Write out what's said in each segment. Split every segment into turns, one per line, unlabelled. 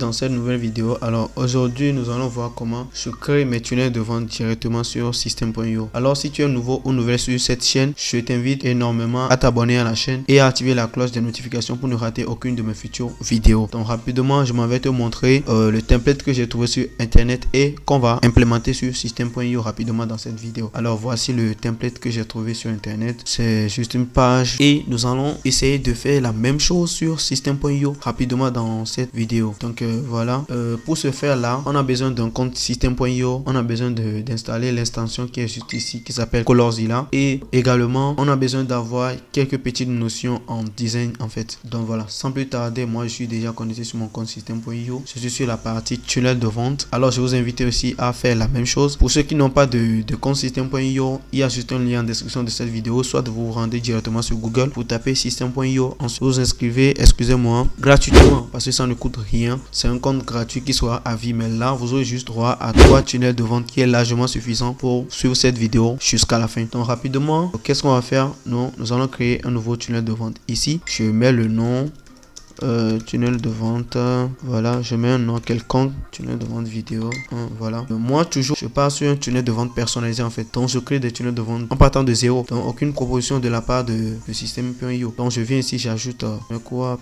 dans cette nouvelle vidéo. Alors aujourd'hui nous allons voir comment je crée mes tunnels de vente directement sur Systeme.io. Alors si tu es nouveau ou nouvelle sur cette chaîne, je t'invite énormément à t'abonner à la chaîne et à activer la cloche des notifications pour ne rater aucune de mes futures vidéos. Donc rapidement je m'en vais te montrer le template que j'ai trouvé sur internet et qu'on va implémenter sur Systeme.io rapidement dans cette vidéo. Alors voici le template que j'ai trouvé sur internet. C'est juste une page et nous allons essayer de faire la même chose sur Systeme.io rapidement dans cette vidéo. Donc voilà, pour ce faire là, on a besoin d'un compte Systeme.io, on a besoin d'installer l'extension qui est juste ici qui s'appelle Colorzilla et également on a besoin d'avoir quelques petites notions en design en fait. Donc voilà, sans plus tarder, moi je suis déjà connecté sur mon compte Systeme.io, je suis sur la partie tunnel de vente. Alors je vous invite aussi à faire la même chose. Pour ceux qui n'ont pas de compte Systeme.io, il y a juste un lien en description de cette vidéo, soit vous vous rendez directement sur Google pour taper Systeme.io, ensuite vous inscrivez, excusez-moi, gratuitement parce que ça ne coûte rien. C'est un compte gratuit qui sera à vie, mais là vous aurez juste droit à 3 tunnels de vente qui est largement suffisant pour suivre cette vidéo jusqu'à la fin. Donc rapidement, qu'est-ce qu'on va faire? Nous allons créer un nouveau tunnel de vente. Ici je mets le nom tunnel de vente, voilà, je mets un nom quelconque, tunnel de vente vidéo, voilà. Moi toujours je pars sur un tunnel de vente personnalisé en fait, donc je crée des tunnels de vente en partant de zéro, donc aucune proposition de la part de Systeme.io. Donc je viens ici, j'ajoute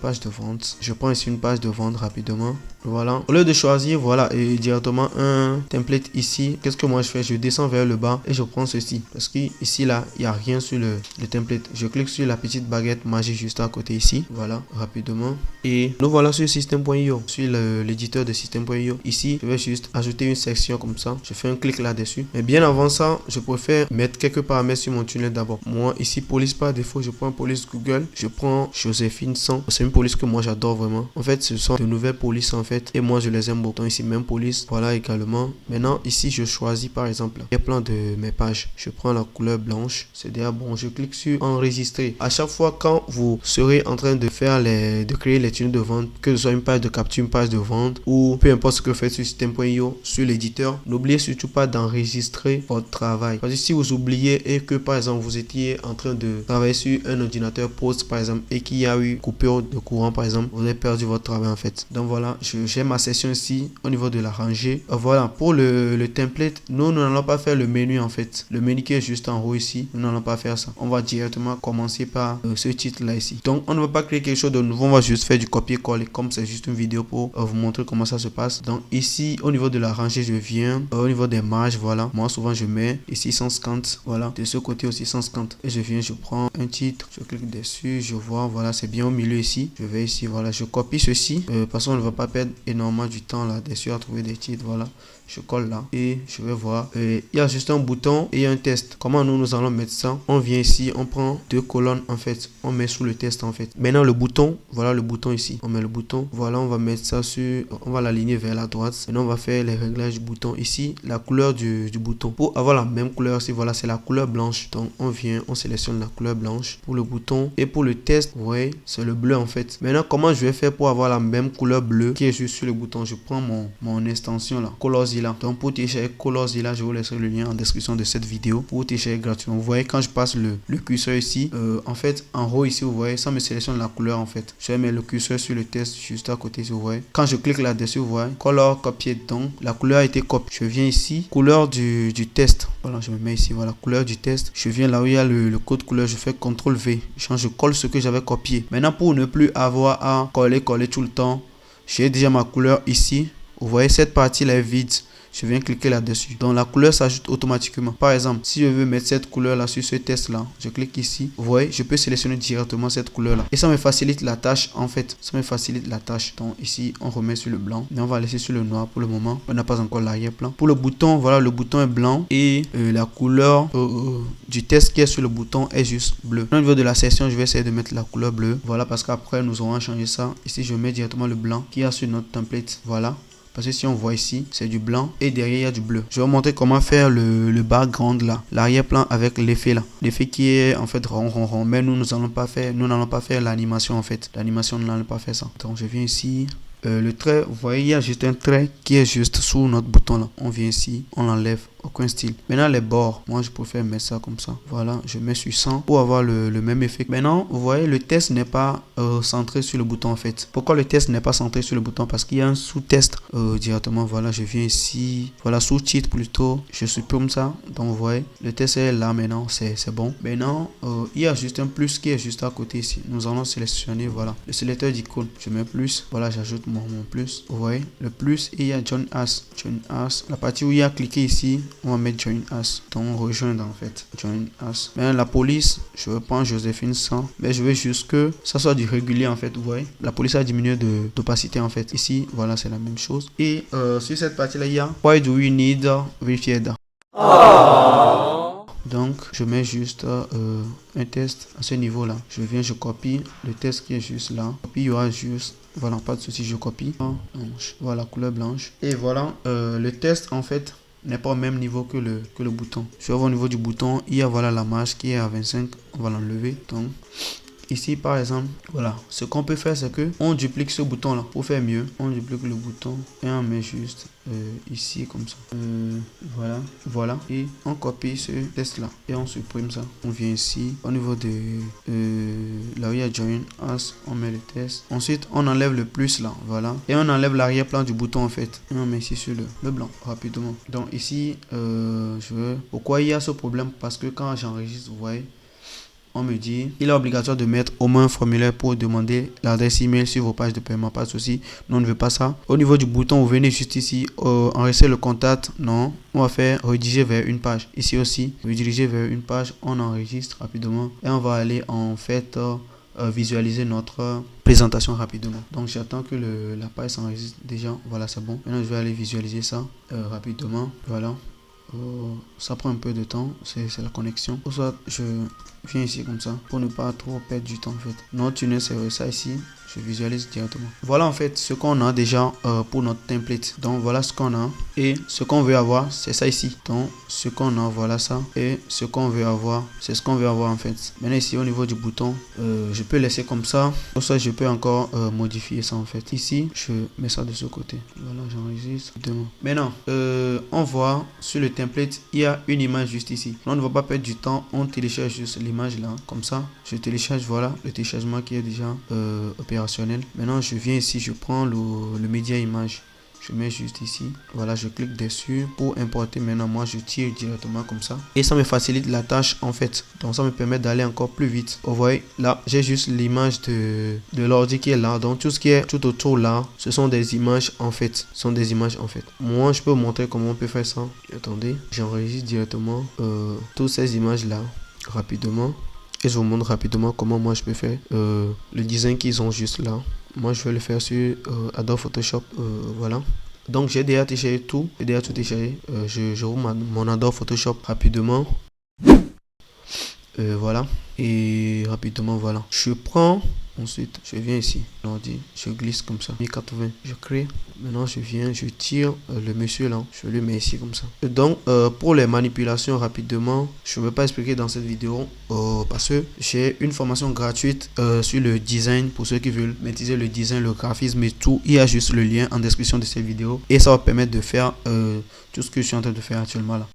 page de vente, je prends ici une page de vente rapidement, voilà. Au lieu de choisir voilà et directement un template ici, qu'est-ce que moi je fais? Je descends vers le bas et je prends ceci parce que ici là il n'y a rien sur le template. Je clique sur la petite baguette magique juste à côté ici, voilà, rapidement. Et nous voilà sur Systeme.io, sur l'éditeur de Systeme.io. Ici, je vais juste ajouter une section comme ça. Je fais un clic là-dessus. Mais bien avant ça, je préfère mettre quelques paramètres sur mon tunnel d'abord. Moi, ici, police par défaut, je prends police Google. Je prends Joséphine 100. C'est une police que moi j'adore vraiment. En fait, ce sont de nouvelles polices en fait. Et moi, je les aime beaucoup. Donc ici, même police. Voilà également. Maintenant, ici, je choisis par exemple les plans de mes pages. Je prends la couleur blanche. C'est déjà bon. Je clique sur enregistrer. À chaque fois, quand vous serez en train de faire de créer les tunnels de vente, que ce soit une page de capture, une page de vente ou peu importe ce que vous faites sur Systeme.io, sur l'éditeur, n'oubliez surtout pas d'enregistrer votre travail. Parce que si vous oubliez et que par exemple vous étiez en train de travailler sur un ordinateur post par exemple et qu'il y a eu coupure de courant par exemple, vous avez perdu votre travail en fait. Donc voilà, j'ai ma session ici au niveau de la rangée. Voilà, pour le template, nous n'allons pas faire le menu en fait. Le menu qui est juste en haut ici, nous n'allons pas faire ça. On va directement commencer par ce titre là ici. Donc on ne va pas créer quelque chose de nouveau, on va juste faire du copier-coller comme c'est juste une vidéo pour vous montrer comment ça se passe. Donc ici au niveau de la rangée, je viens au niveau des marges, voilà, moi souvent je mets ici 150, voilà, de ce côté aussi 150 et je viens, je prends un titre, je clique dessus, je vois, voilà, c'est bien au milieu ici, je vais ici, voilà, je copie ceci parce qu'on ne va pas perdre énormément du temps là dessus à trouver des titres, voilà, je colle là et je vais voir, il y a juste un bouton et un test. Comment nous allons mettre ça? On vient ici, on prend deux colonnes en fait, on met sous le test en fait. Maintenant le bouton, voilà le bouton ici, on met le bouton, voilà, on va mettre ça sur, on va l'aligner vers la droite. Maintenant on va faire les réglages du bouton ici, la couleur du bouton pour avoir la même couleur ici, voilà, c'est la couleur blanche. Donc on vient, on sélectionne la couleur blanche pour le bouton et pour le test, vous voyez, c'est le bleu en fait. Maintenant comment je vais faire pour avoir la même couleur bleue qui est juste sur le bouton? Je prends mon extension là, Colorzilla. Donc pour télécharger Colorzilla, je vous laisserai le lien en description de cette vidéo pour télécharger gratuitement. Vous voyez quand je passe le curseur ici, en fait en haut ici, vous voyez, ça me sélectionne la couleur en fait. Je vais mettre le curseur sur le test juste à côté, vous voyez. Quand je clique là-dessus, vous voyez, color copier, donc la couleur a été copiée. Je viens ici, couleur du test. Voilà, je me mets ici, voilà, couleur du test. Je viens là où il y a le code couleur, je fais CTRL V. Je colle ce que j'avais copié. Maintenant, pour ne plus avoir à coller tout le temps, j'ai déjà ma couleur ici. Vous voyez, cette partie là est vide. Je viens cliquer là-dessus. Donc la couleur s'ajoute automatiquement. Par exemple, si je veux mettre cette couleur là sur ce test là, je clique ici. Vous voyez, je peux sélectionner directement cette couleur là. Et ça me facilite la tâche en fait. Ça me facilite la tâche. Donc ici, on remet sur le blanc. Et on va laisser sur le noir pour le moment. On n'a pas encore l'arrière-plan. Pour le bouton, voilà, le bouton est blanc. Et la couleur du test qui est sur le bouton est juste bleu. Au niveau de la section, je vais essayer de mettre la couleur bleue. Voilà, parce qu'après, nous aurons changé ça. Ici, je mets directement le blanc qui est sur notre template. Voilà. Parce que si on voit ici, c'est du blanc et derrière il y a du bleu. Je vais vous montrer comment faire le background là, l'arrière-plan avec l'effet là. L'effet qui est en fait rond. Mais nous n'allons pas faire l'animation en fait. L'animation, nous n'allons pas faire ça. Donc je viens ici. Le trait, vous voyez, il y a juste un trait qui est juste sous notre bouton là. On vient ici, on l'enlève. aucun style. Maintenant les bords, moi je préfère mettre ça comme ça. Voilà, je mets sur 100 pour avoir le même effet. Maintenant, vous voyez, le test n'est pas centré sur le bouton en fait. Pourquoi le test n'est pas centré sur le bouton? Parce qu'il y a un sous-test directement. Voilà, je viens ici. Voilà, sous-titre plutôt. Je supprime ça. Donc vous voyez, le test est là maintenant. C'est bon. Maintenant, il y a juste un plus qui est juste à côté ici. Nous allons sélectionner, voilà, le sélecteur d'icône. Je mets plus. Voilà, j'ajoute mon plus. Vous voyez, le plus et il y a Join As. Join As. La partie où il y a cliqué ici, on va mettre Join As. Donc rejoindre en fait. Join As. Maintenant, la police, je vais prendre Joséphine 100. Mais je veux juste que ça soit du régulier en fait. Vous voyez, la police a diminué d'opacité en fait. Ici, voilà, c'est la même chose. Et sur cette partie-là, il y a Why do we need verified? Donc, je mets juste un test à ce niveau-là. Je viens, je copie le test qui est juste là. Puis il y aura juste, voilà, pas de souci, je copie. Blanche. Voilà, couleur blanche. Et voilà, le test en fait n'est pas au même niveau que le bouton. Je vais voir au niveau du bouton, il y a voilà la marge qui est à 25. On va l'enlever. Donc, ici par exemple, voilà, ce qu'on peut faire c'est que on duplique ce bouton là pour faire mieux. On duplique le bouton et on met juste ici comme ça, voilà, et on copie ce test là et on supprime ça. On vient ici au niveau de là où il y a Join As, on met le test. Ensuite on enlève le plus là, voilà, et on enlève l'arrière-plan du bouton en fait et on met ici sur le blanc rapidement. Donc ici pourquoi il y a ce problème? Parce que quand j'enregistre, vous voyez, on me dit il est obligatoire de mettre au moins un formulaire pour demander l'adresse email sur vos pages de paiement. Pas de souci, nous on ne veut pas ça. Au niveau du bouton, vous venez juste ici, enregistrer le contact. Non, on va faire rediriger vers une page. Ici aussi, rediriger vers une page. On enregistre rapidement et on va aller en fait visualiser notre présentation rapidement. Donc j'attends que la page s'enregistre déjà. Voilà, c'est bon. Maintenant je vais aller visualiser ça rapidement. Voilà. Ça prend un peu de temps, c'est la connexion. Pour ça, je viens ici comme ça pour ne pas trop perdre du temps en fait. Notre tunnel, c'est ça ici. Je visualise directement. Voilà en fait ce qu'on a déjà pour notre template. Donc voilà ce qu'on a et ce qu'on veut avoir, c'est ça ici. Donc ce qu'on a, voilà ça, et ce qu'on veut avoir, c'est ce qu'on veut avoir en fait. Maintenant ici au niveau du bouton, je peux laisser comme ça. Pour ça, je peux encore modifier ça en fait. Ici, je mets ça de ce côté. Voilà, j'enregistre. Maintenant, on voit sur le template, il y a une image juste ici. On ne va pas perdre du temps, on télécharge juste l'image là, comme ça. Je télécharge, voilà, le téléchargement qui est déjà opérationnel. Maintenant, je viens ici, je prends le média image. Je mets juste ici. Voilà, je clique dessus pour importer. Maintenant, moi, je tire directement comme ça. Et ça me facilite la tâche en fait. Donc, ça me permet d'aller encore plus vite. Vous voyez, là, j'ai juste l'image de l'ordi qui est là. Donc, tout ce qui est tout autour là, ce sont des images en fait. Ce sont des images en fait. Moi, je peux vous montrer comment on peut faire ça. Attendez, j'enregistre directement toutes ces images là rapidement. Et je vous montre rapidement comment moi je peux faire le design qu'ils ont juste là. Moi je vais le faire sur Adobe Photoshop. Voilà. Donc j'ai déjà téléchargé tout. J'ai déjà tout téléchargé. Je rouvre mon Adobe Photoshop rapidement. Voilà. Et rapidement, voilà. Je prends. Ensuite, je viens ici. L'ordi, je glisse comme ça. 1080. Je crée. Maintenant, je viens, je tire le monsieur là. Je le mets ici comme ça. Et donc, pour les manipulations rapidement, je ne vais pas expliquer dans cette vidéo parce que j'ai une formation gratuite sur le design pour ceux qui veulent maîtriser le design, le graphisme et tout. Il y a juste le lien en description de cette vidéo et ça va permettre de faire tout ce que je suis en train de faire actuellement là.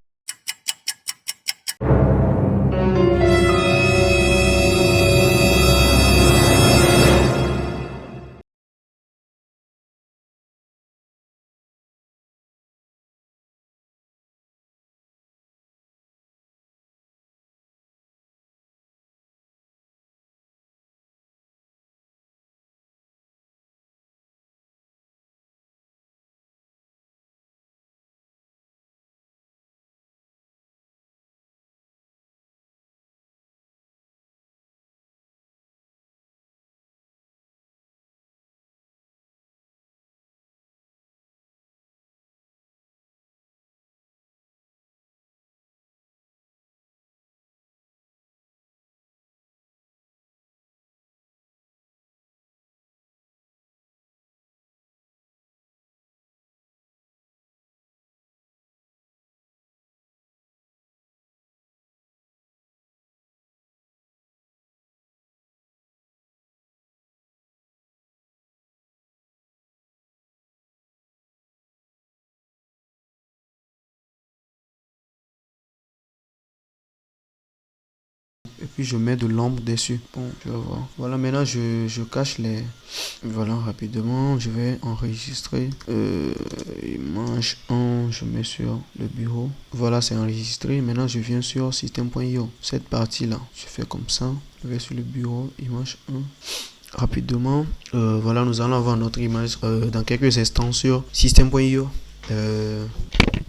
et puis je mets de l'ombre dessus. Bon, je vais voir. Voilà, maintenant je cache les... Voilà, rapidement, je vais enregistrer. Image 1, je mets sur le bureau. Voilà, c'est enregistré. Maintenant, je viens sur système.io. Cette partie-là, je fais comme ça. Je vais sur le bureau, image 1. Rapidement, voilà, nous allons avoir notre image dans quelques instants sur système.io.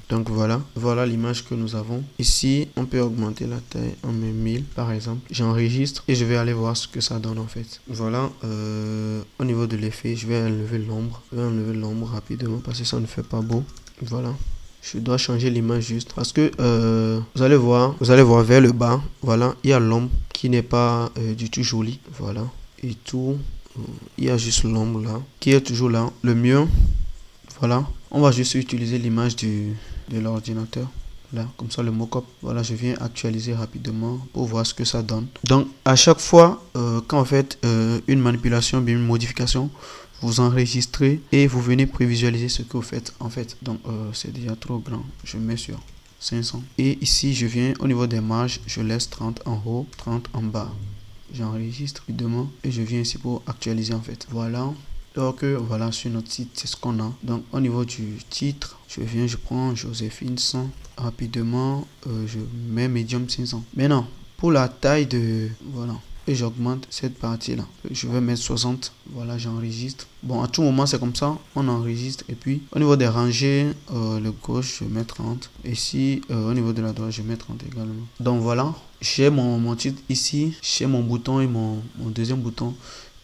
Donc voilà l'image que nous avons. Ici, on peut augmenter la taille, on met 1000 par exemple. J'enregistre et je vais aller voir ce que ça donne en fait. Voilà, au niveau de l'effet, je vais enlever l'ombre. Je vais enlever l'ombre rapidement parce que ça ne fait pas beau. Voilà. Je dois changer l'image juste parce que vous allez voir vers le bas. Voilà, il y a l'ombre qui n'est pas du tout jolie. Voilà. Et tout, il y a juste l'ombre là qui est toujours là. Le mieux, voilà, on va juste utiliser l'image de l'ordinateur là, comme ça le mockup. Voilà, je viens actualiser rapidement pour voir ce que ça donne. Donc à chaque fois quand vous faites une manipulation, bien une modification, vous enregistrez et vous venez prévisualiser ce que vous faites en fait. Donc c'est déjà trop grand, je mets sur 500 et ici je viens au niveau des marges, je laisse 30 en haut, 30 en bas. J'enregistre rapidement et je viens ici pour actualiser en fait. Voilà. Donc voilà, sur notre site, c'est ce qu'on a. Donc au niveau du titre, je prends Joséphine 100. Rapidement, je mets Medium 500. Maintenant, pour la taille de... Voilà. Et j'augmente cette partie-là. Je vais mettre 60. Voilà, j'enregistre. Bon, à tout moment, c'est comme ça. On enregistre. Et puis, au niveau des rangées, le gauche, je mets 30. Ici, au niveau de la droite, je mets 30 également. Donc voilà, j'ai mon titre ici. J'ai mon bouton et mon deuxième bouton.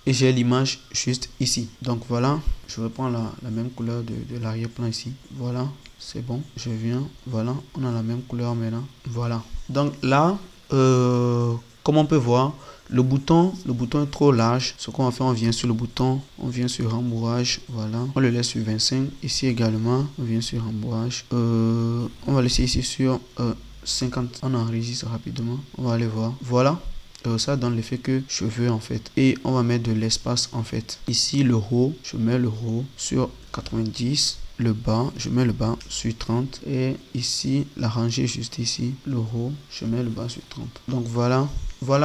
Et j'ai l'image juste ici. Donc voilà, je reprends la même couleur de l'arrière-plan ici. Voilà, c'est bon. Je viens, voilà, on a la même couleur maintenant. Voilà. Donc là, comme on peut voir, le bouton est trop large. Ce qu'on va faire, on vient sur le bouton, on vient sur rembourrage, voilà. On le laisse sur 25. Ici également, on vient sur rembourrage. On va laisser ici sur 50. On enregistre rapidement. On va aller voir. Voilà. Ça donne l'effet que je veux en fait, et on va mettre de l'espace en fait. Ici le haut, je mets le haut sur 90, le bas, je mets le bas sur 30, et ici la rangée juste ici, le haut, je mets le bas sur 30. Donc voilà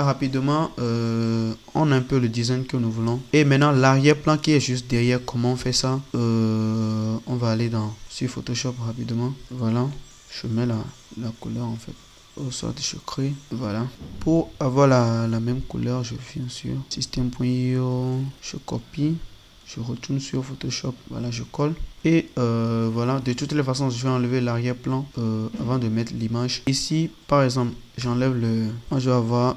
rapidement, on a un peu le design que nous voulons. Et maintenant l'arrière-plan qui est juste derrière, comment on fait ça? On va aller sur Photoshop rapidement. Voilà, je mets la couleur en fait. Soit je crée, voilà, pour avoir la même couleur, je viens sur système.io, je copie, je retourne sur Photoshop, voilà, je colle et voilà, de toutes les façons je vais enlever l'arrière-plan avant de mettre l'image. Ici par exemple, j'enlève moi je vais avoir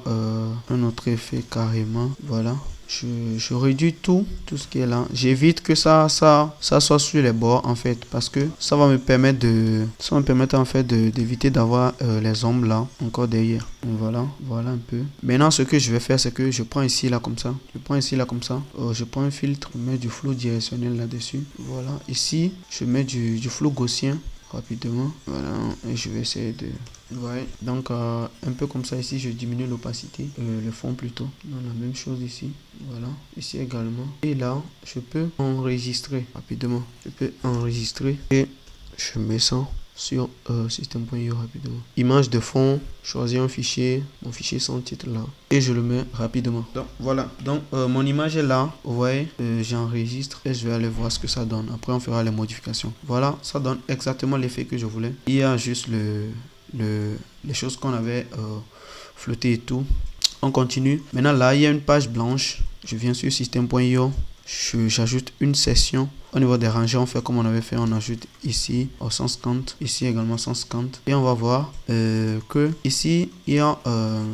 un autre effet carrément, voilà. Je réduis tout ce qui est là. J'évite que ça soit sur les bords en fait, parce que ça va me permettre en fait d'éviter d'avoir les ombres là encore derrière. Donc voilà un peu. Maintenant ce que je vais faire, c'est que je prends ici là comme ça. Je prends un filtre, je mets du flou directionnel là-dessus. Voilà, ici je mets du flou gaussien rapidement, voilà, et je vais essayer de... Ouais, donc un peu comme ça ici, je diminue l'opacité, le fond plutôt. Donc, la même chose ici, voilà, ici également. Et là, je peux enregistrer rapidement. Et je mets ça sur système.io rapidement. Image de fond, choisir un fichier, mon fichier sans titre là, et je le mets rapidement. Donc voilà, donc mon image est là, vous voyez, j'enregistre et je vais aller voir ce que ça donne. Après on fera les modifications. Voilà, ça donne exactement l'effet que je voulais. Il y a juste les choses qu'on avait flottées et tout. On continue. Maintenant là, il y a une page blanche. Je viens sur système.io. J'ajoute une session. Au niveau des rangées, on fait comme on avait fait. On ajoute ici au 150. Ici également 150. Et on va voir que ici, il y a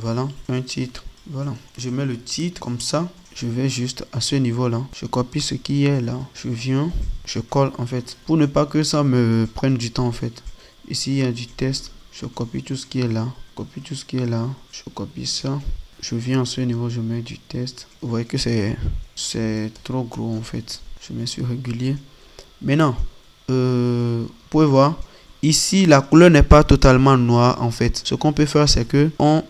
voilà, un titre. Voilà. Je mets le titre comme ça. Je vais juste à ce niveau-là. Je copie ce qui est là. Je viens. Je colle en fait. Pour ne pas que ça me prenne du temps en fait. Ici, il y a du test. Je copie tout ce qui est là. Je copie ça. Je viens à ce niveau, je mets du test. Vous voyez que c'est trop gros en fait. Je mets sur régulier. Maintenant, vous pouvez voir, ici la couleur n'est pas totalement noire en fait. Ce qu'on peut faire, c'est que on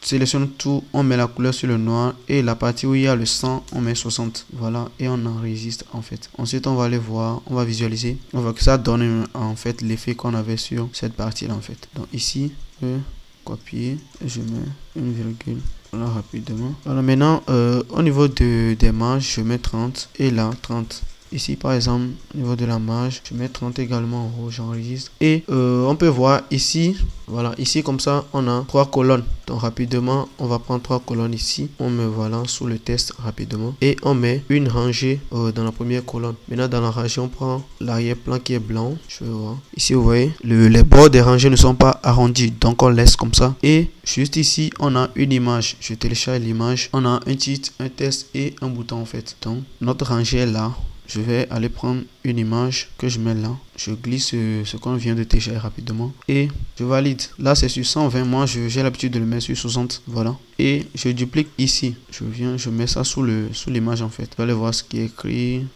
sélectionne tout, on met la couleur sur le noir et la partie où il y a le 100, on met 60. Voilà, et on enregistre en fait. Ensuite, on va aller voir, on va visualiser. On voit que ça donne en fait l'effet qu'on avait sur cette partie là en fait. Donc ici, je copier, et je mets une virgule. Voilà, rapidement. Voilà, maintenant, au niveau des marges, je mets 30 et là, 30. Ici, par exemple, au niveau de la marge, je mets 30 également en haut, j'enregistre. Et on peut voir ici, voilà, ici comme ça, on a 3 colonnes. Donc rapidement, on va prendre 3 colonnes ici. On met, voilà, sous le test rapidement. Et on met une rangée dans la première colonne. Maintenant, dans la rangée, on prend l'arrière-plan qui est blanc. Je vais voir. Ici, vous voyez, les bords des rangées ne sont pas arrondis. Donc, on laisse comme ça. Et juste ici, on a une image. Je télécharge l'image. On a un titre, un test et un bouton en fait. Donc, notre rangée est là. Je vais aller prendre une image que je mets là. Je glisse ce qu'on vient de télécharger rapidement. Et je valide. Là, c'est sur 120. Moi, j'ai l'habitude de le mettre sur 60. Voilà. Et je duplique ici. Je viens, je mets ça sous l'image en fait. Vous allez voir ce qui est écrit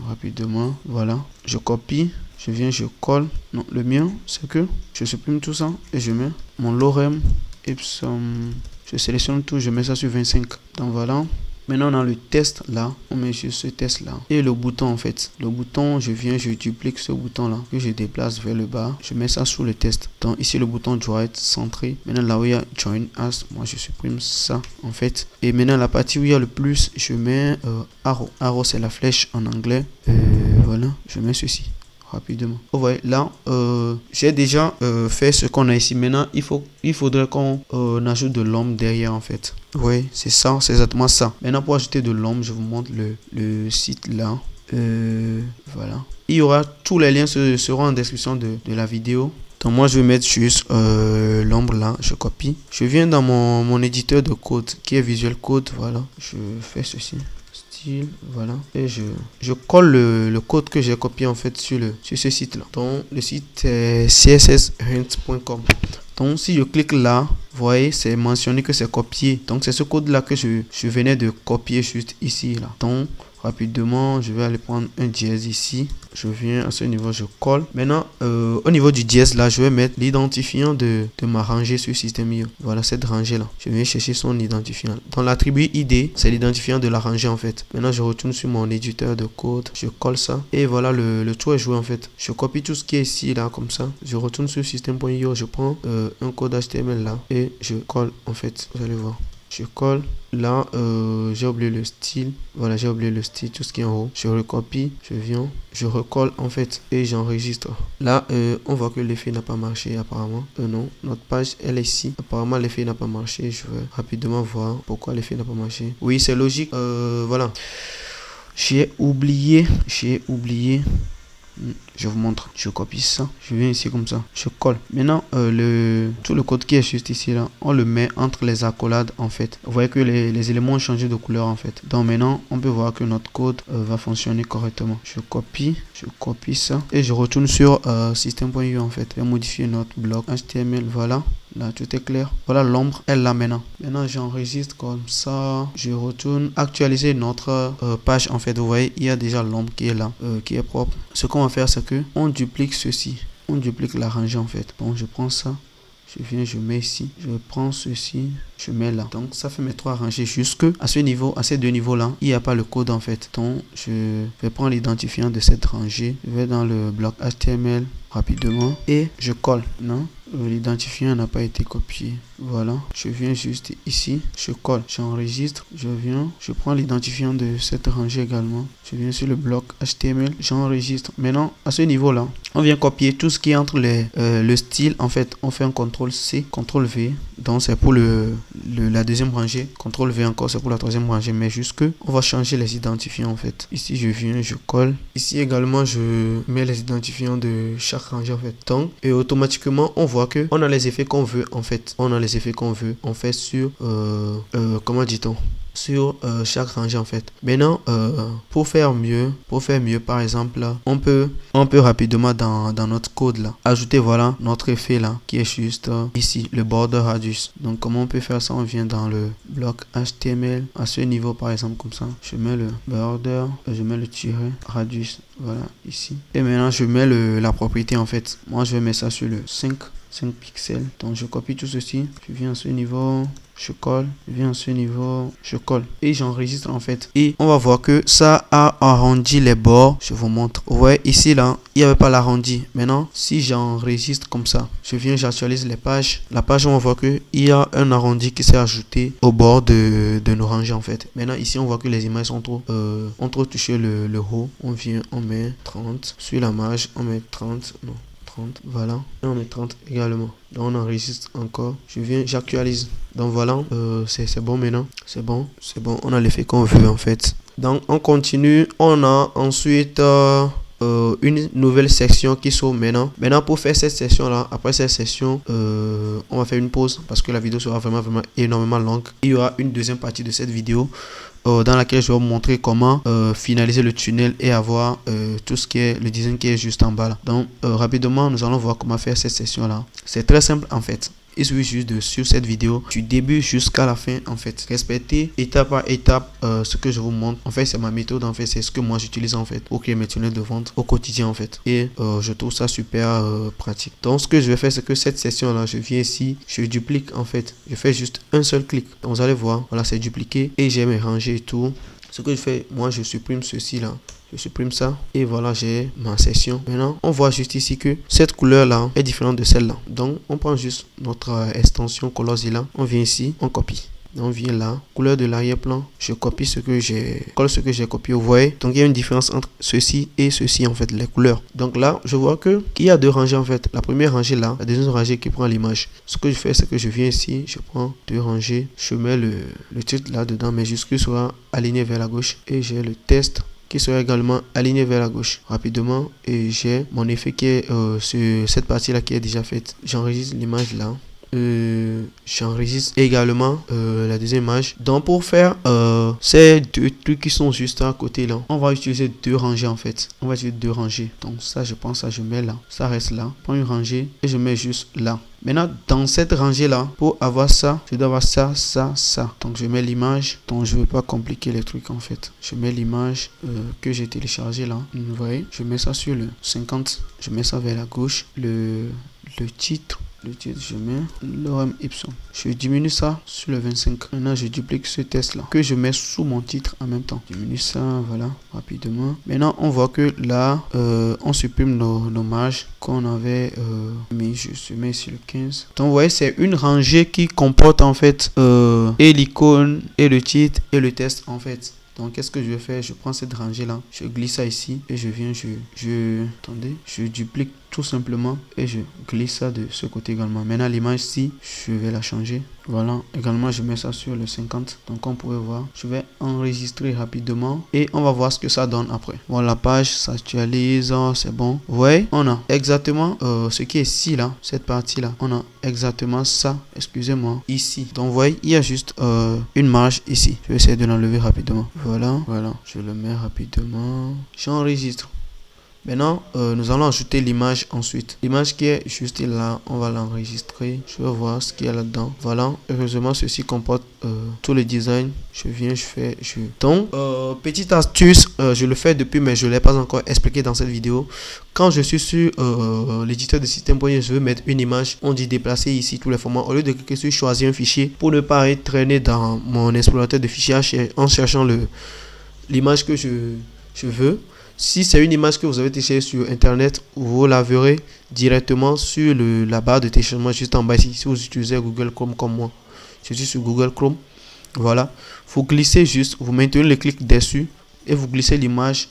rapidement. Voilà. Je copie. Je viens, je colle. Non, le mien, c'est que je supprime tout ça. Et je mets mon lorem ipsum. Je sélectionne tout. Je mets ça sur 25. Donc voilà. Maintenant, on a le test là. On met sur ce test là. Et le bouton en fait. Le bouton, je viens, je duplique ce bouton là. Que je déplace vers le bas. Je mets ça sous le test. Donc ici, le bouton doit être centré. Maintenant, là où il y a Join As, moi je supprime ça en fait. Et maintenant, la partie où il y a le plus, je mets arrow. Arrow, c'est la flèche en anglais. Voilà, je mets ceci. Rapidement. Vous voyez là, j'ai déjà fait ce qu'on a ici. Maintenant, il faudrait qu'on ajoute de l'ombre derrière en fait. Oui, c'est ça, c'est exactement ça. Maintenant, pour ajouter de l'ombre, je vous montre le site là. Voilà. Il y aura tous les liens seront en description de la vidéo. Donc moi, je vais mettre juste l'ombre là. Je copie. Je viens dans mon éditeur de code qui est Visual Code. Voilà. Je fais ceci. Voilà, et je colle le code que j'ai copié en fait sur ce site là. Donc le site est csshint.com. Donc si je clique là, vous voyez, c'est mentionné que c'est copié. Donc c'est ce code là que je venais de copier juste ici là. Donc rapidement, je vais aller prendre un dièse ici. Je viens à ce niveau, je colle. Maintenant, au niveau du dièse là, je vais mettre l'identifiant de ma rangée sur System.io. Voilà cette rangée là. Je viens chercher son identifiant. Dans l'attribut ID, c'est l'identifiant de la rangée en fait. Maintenant, je retourne sur mon éditeur de code. Je colle ça. Et voilà, le tout est joué en fait. Je copie tout ce qui est ici là comme ça. Je retourne sur System.io. Je prends un code HTML là. Et je colle en fait. Vous allez voir. Je colle. Là, j'ai oublié le style. Voilà, j'ai oublié le style, tout ce qui est en haut. Je recopie, je viens, je recolle en fait et j'enregistre. Là, on voit que l'effet n'a pas marché apparemment. Non, notre page, elle est ici. Apparemment, l'effet n'a pas marché. Je vais rapidement voir pourquoi l'effet n'a pas marché. Oui, c'est logique. Voilà. J'ai oublié. Je vous montre, je copie ça, je viens ici comme ça, je colle. Maintenant, tout le code qui est juste ici là, on le met entre les accolades en fait. Vous voyez que les éléments ont changé de couleur en fait. Donc maintenant, on peut voir que notre code va fonctionner correctement. Je copie ça et je retourne sur system.io en fait. Je vais modifier notre bloc HTML, voilà. Là, tout est clair. Voilà, l'ombre est là maintenant. Maintenant, j'enregistre comme ça. Je retourne actualiser notre page. En fait, vous voyez, il y a déjà l'ombre qui est là, qui est propre. Ce qu'on va faire, c'est que on duplique ceci. On duplique la rangée en fait. Bon, je prends ça. Je viens, je mets ici. Je prends ceci. Je mets là. Donc, ça fait mes 3 rangées. Jusque à ce niveau, à ces 2 niveaux-là, il n'y a pas le code en fait. Donc, je vais prendre l'identifiant de cette rangée. Je vais dans le bloc HTML rapidement et je colle. Non, l'identifiant n'a pas été copié. Voilà, je viens juste ici, je colle, j'enregistre, je viens, je prends l'identifiant de cette rangée également. Je viens sur le bloc HTML, j'enregistre. Maintenant, à ce niveau-là, on vient copier tout ce qui est entre le style. En fait, on fait un CTRL-C, CTRL-V. Donc, c'est pour la deuxième rangée. CTRL-V encore, c'est pour la troisième rangée. Mais jusque, on va changer les identifiants en fait. Ici, je viens, je colle. Ici également, je mets les identifiants de chaque rangée en fait. Donc, et automatiquement, on voit que on a les effets qu'on veut en fait. On a les effets qu'on veut. On fait sur, comment dit-on? Sur chaque rangée en fait. Maintenant, pour faire mieux, par exemple, là, on peut rapidement dans notre code là, ajouter voilà notre effet là qui est juste ici, le border radius. Donc comment on peut faire ça? On vient dans le bloc HTML à ce niveau par exemple comme ça. Je mets le border, je mets le tiret radius, voilà ici. Et maintenant je mets la propriété en fait. Moi je vais mettre ça sur le 5. 5 pixels. Donc je copie tout ceci, je viens à ce niveau, je colle, je viens à ce niveau, je colle et j'enregistre en fait. Et on va voir que ça a arrondi les bords. Je vous montre. Vous voyez ici là, il n'y avait pas l'arrondi. Maintenant, si j'enregistre comme ça, je viens, j'actualise les pages. La page, on va voir que il y a un arrondi qui s'est ajouté au bord de nos rangées en fait. Maintenant ici, on voit que les images sont trop, ont trop touché le haut. On vient, on met 30 sur la marge, on met 30, non. Voilà, et on met 30 également. Donc on enregistre encore, je viens, j'actualise. Donc voilà, c'est bon maintenant, c'est bon, on a l'effet qu'on veut en fait. Donc on continue, on a ensuite une nouvelle section qui s'ouvre maintenant. Maintenant pour faire cette session là, après cette session, on va faire une pause parce que la vidéo sera vraiment énormément longue. Il y aura une deuxième partie de cette vidéo dans laquelle je vais vous montrer comment finaliser le tunnel et avoir tout ce qui est le design qui est juste en bas là. Donc rapidement nous allons voir comment faire cette session là. C'est très simple en fait. Il suffit juste de suivre cette vidéo du début jusqu'à la fin en fait. Respecter étape par étape ce que je vous montre. En fait c'est ma méthode en fait, c'est ce que moi j'utilise en fait pour créer mes tunnels de vente au quotidien en fait. Et je trouve ça super pratique. Donc ce que je vais faire c'est que cette session là, je viens ici, je duplique en fait. Je fais juste un seul clic. Donc vous allez voir, voilà c'est dupliqué et j'ai mes rangées et tout. Ce que je fais, moi je supprime ceci là. Je supprime ça et voilà, j'ai ma session. Maintenant, on voit juste ici que cette couleur là est différente de celle-là. Donc, on prend juste notre extension Colorzilla. On vient ici, on copie. On vient là, couleur de l'arrière-plan, je copie ce que j'ai, colle ce que j'ai copié, vous voyez. Donc il y a une différence entre ceci et ceci en fait, les couleurs. Donc là, je vois que il y a deux rangées en fait. La première rangée là, la deuxième rangée qui prend l'image. Ce que je fais, c'est que je viens ici, je prends deux rangées, je mets le titre là dedans, mais jusque sera aligné vers la gauche et j'ai le test qui sera également aligné vers la gauche rapidement et j'ai mon effet qui est sur cette partie là qui est déjà faite. J'enregistre l'image là. J'enregistre également la deuxième image. Donc pour faire ces deux trucs qui sont juste à côté là, on va utiliser deux rangées en fait. On va utiliser deux rangées. Donc ça je pense ça je mets là, ça reste là. Prends une rangée et je mets juste là. Maintenant dans cette rangée là, pour avoir ça, je dois avoir ça, ça, ça. Donc je mets l'image. Donc je ne veux pas compliquer les trucs en fait. Je mets l'image que j'ai téléchargée là. Vous voyez, je mets ça sur le 50. Je mets ça vers la gauche. Le titre. Le titre, je mets lorem ipsum. Je diminue ça sur le 25. Maintenant, je duplique ce test là que je mets sous mon titre en même temps. Je diminue ça, voilà, rapidement. Maintenant, on voit que là, on supprime nos marges qu'on avait mis. Je mets sur le 15. Donc, vous voyez, c'est une rangée qui comporte en fait et l'icône, et le titre, et le test en fait. Donc, qu'est-ce que je vais faire? Je prends cette rangée-là, je glisse ça ici et je viens, attendez, je duplique tout simplement et je glisse ça de ce côté également. Maintenant, l'image ici, je vais la changer. Voilà, également, je mets ça sur le 50. Donc, on pourrait voir, je vais enregistrer rapidement et on va voir ce que ça donne après. Voilà, la page s'actualise, c'est bon. Vous voyez, on a exactement ce qui est ici, là, cette partie-là. On a exactement ça, excusez-moi, ici. Donc, vous voyez, il y a juste une marge ici. Je vais essayer de l'enlever rapidement. Voilà, je le mets rapidement. J'enregistre. Maintenant, nous allons ajouter l'image ensuite. L'image qui est juste là, on va l'enregistrer. Je vais voir ce qu'il y a là-dedans. Voilà, heureusement, ceci comporte tout le design. Je viens, Donc, petite astuce, je le fais depuis, mais je ne l'ai pas encore expliqué dans cette vidéo. Quand je suis sur l'éditeur de système.io, je veux mettre une image. On dit déplacer ici tous les formats. Au lieu de cliquer sur choisir un fichier, pour ne pas être traîné dans mon explorateur de fichiers en cherchant l'image que je veux. Si c'est une image que vous avez téléchargée sur internet, vous la verrez directement sur la barre de téléchargement juste en bas ici. Si vous utilisez Google Chrome comme moi, je suis sur Google Chrome. Voilà, vous glissez juste, vous maintenez le clic dessus et vous glissez l'image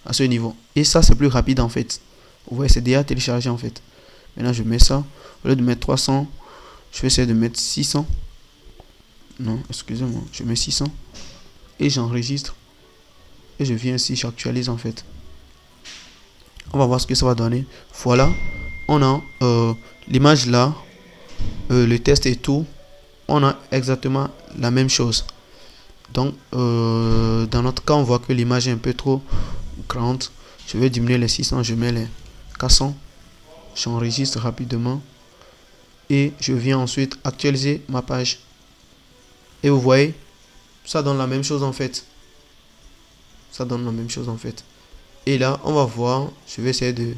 à ce niveau. Et ça c'est plus rapide en fait. Vous voyez, c'est déjà téléchargé en fait. Maintenant je mets ça, au lieu de mettre 300, je vais essayer de mettre 600. Non, excusez-moi, je mets 600 et j'enregistre. Et je viens ici, j'actualise en fait. On va voir ce que ça va donner. Voilà, on a l'image là, le test et tout. On a exactement la même chose. Donc, dans notre cas, on voit que l'image est un peu trop grande. Je vais diminuer les 600, je mets les 400. J'enregistre rapidement. Et je viens ensuite actualiser ma page. Et vous voyez, ça donne la même chose en fait. Ça donne la même chose en fait. Et là, on va voir, je vais essayer de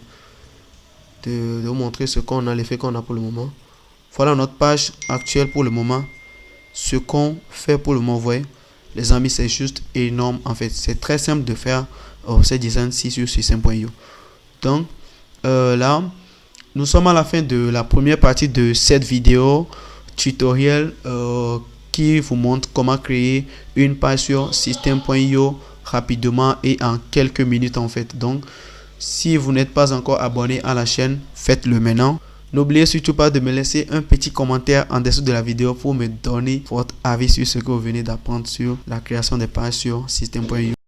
de vous montrer ce qu'on a, l'effet qu'on a pour le moment. Voilà notre page actuelle pour le moment. Ce qu'on fait pour le moment, vous voyez, les amis, c'est juste énorme. En fait, c'est très simple de faire ce design-ci sur System.io. Donc, là, nous sommes à la fin de la première partie de cette vidéo tutoriel qui vous montre comment créer une page sur System.io rapidement et en quelques minutes en fait. Donc, si vous n'êtes pas encore abonné à la chaîne, faites-le maintenant. N'oubliez surtout pas de me laisser un petit commentaire en dessous de la vidéo pour me donner votre avis sur ce que vous venez d'apprendre sur la création des pages sur System.io.